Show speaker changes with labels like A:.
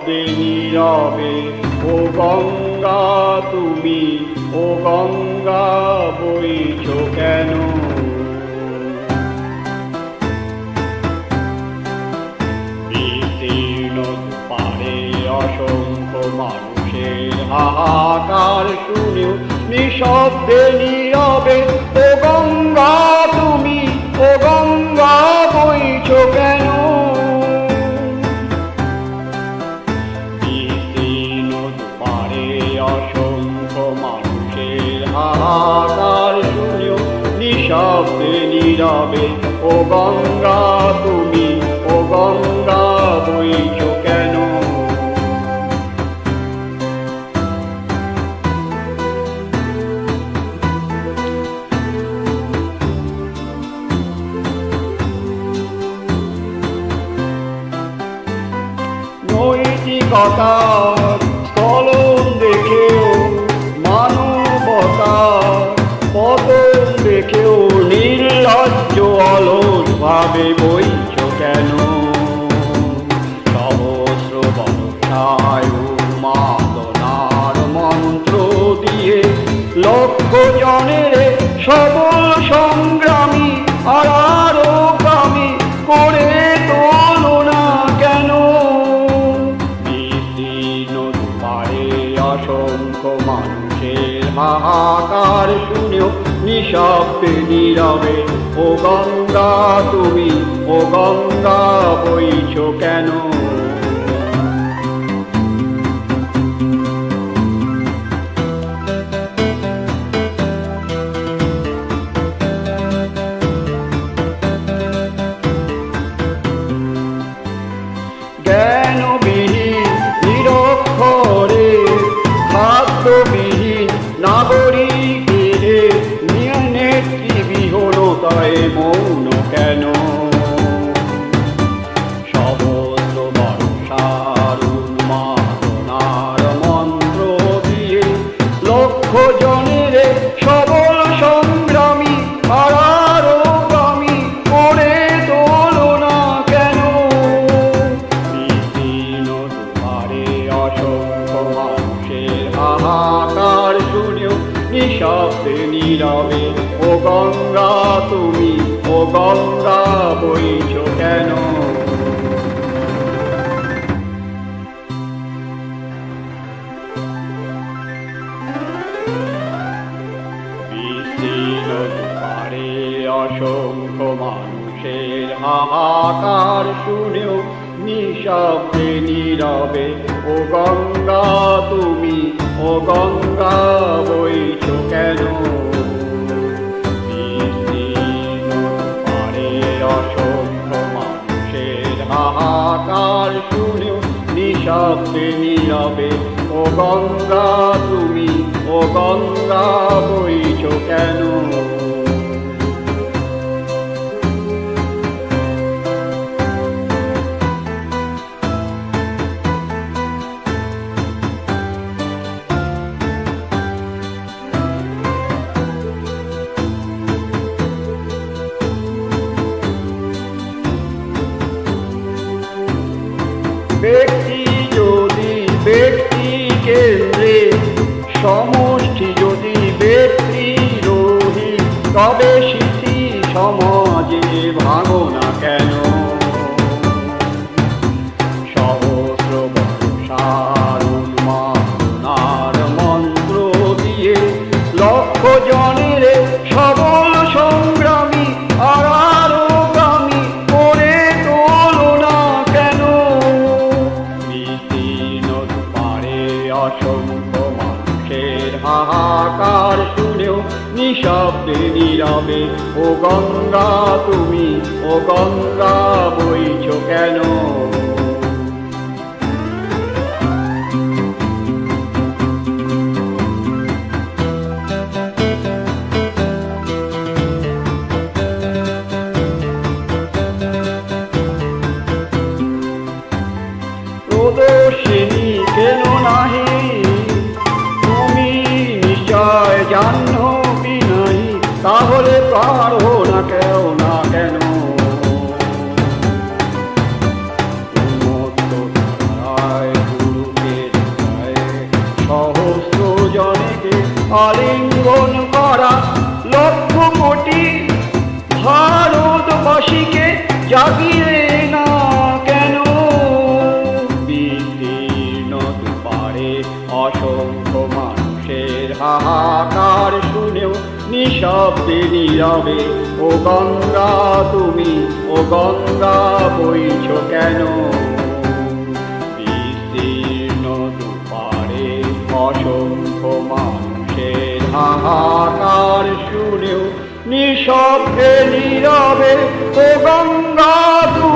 A: নিঃশব্দে নীরবে। ও গঙ্গা তুমি, ও গঙ্গা বইছো কেন? বিস্তীর্ণ পারে অসংখ্য মানুষের হাহাকার শুনেও নিঃশব্দে নীরবে। ও গঙ্গা তুমি, ও গঙ্গা বইছো কেন? বিস্তীর্ণ পারে অসংখ্য মানুষের হাহাকার শুনেও নিঃশব্দে নীরবে। ও গঙ্গা তুমি, ও গঙ্গা বইছো কেন? নৈতিকতার স্খলন দেখেও, মানবতার পতন দেখেও নির্লজ্জ অলস ভাবে বইছো কেন? সহস্র বর্ষায় উন্মাদনার মন্ত্র দিয়ে লক্ষ জনের সবল সংগ্রামী আর আরোগামী করে তোলো না কেন? বিস্তীর্ণ পারে অসংখ্য মানুষের হাহাকার শুনেও নিঃশব্দে নীরবে। ও গঙ্গা তুমি, ও গঙ্গা বইছো কেন? জ্ঞানবিহীন নিরক্ষরে, খাদ্যবিহীন নাগরিকের নেতৃবিহীনতায় মৌন কেন? সহস্র বর্ষার উন্মাদনার মন্ত্র দিয়ে লক্ষ জনের সবল সংগ্রামী আর আরোগামী করে তোলো না কেন? বিস্তীর্ণ পারে অসংখ্য মানুষের হাহাকার শুনেও নিঃশব্দে নীরবে। ও গঙ্গা তুমি, ও গঙ্গা বইছো কেন? বিস্তীর্ণ পারে অসংখ্য মানুষের হাহাকার শুনেও নিঃশব্দে নীরবে। ও গঙ্গা তুমি, ও গঙ্গা বইছো কেন? বিস্তীর্ণ পারে অসংখ্য মানুষের হাহাকার শুনেও নিঃশব্দে নীরবে। ও গঙ্গা তুমি, ও গঙ্গা বইছো কেন? ব্যক্তি যদি ব্যক্তি কেন্দ্রে, সমষ্টি যদি ব্যক্তিরোহী, তবে স্মৃতি সমাজে ভাঙো না কেন? সহস্র বর্ষার উন্মাদনার মন্ত্র দিয়ে লক্ষ জনের সবল সংগ্রামী আর আরোগামী করে তোলো না কেন? বিস্তীর্ণ পারে অসংখ্য মানুষের হাহাকার শুনেও নিঃশব্দে নীরবে। ও গঙ্গা তুমি, ও গঙ্গা বইছো কেন? প্রদর্শিনী কেন নাহি তুমি নিশ্চয় জাহ্নবী নাই, তাহলে পারো না কেউ না কেন? উন্মত্ত ধারায় আলিঙ্গন করা লক্ষ কোটি ভারতবাসীকে জাগিয়ে না কেন? বিস্তীর্ণ দুপারে অসংখ্য মানুষের হাহাকার শুনেও নিঃশব্দে নীরবে ও গঙ্গা তুমি, ও গঙ্গা বইছ কেন? বিস্তীর্ণ দুপারে অসংখ্য মানুষের হাহাকার শুনেও নিঃশব্দে নীরবে ও গঙ্গা তুমি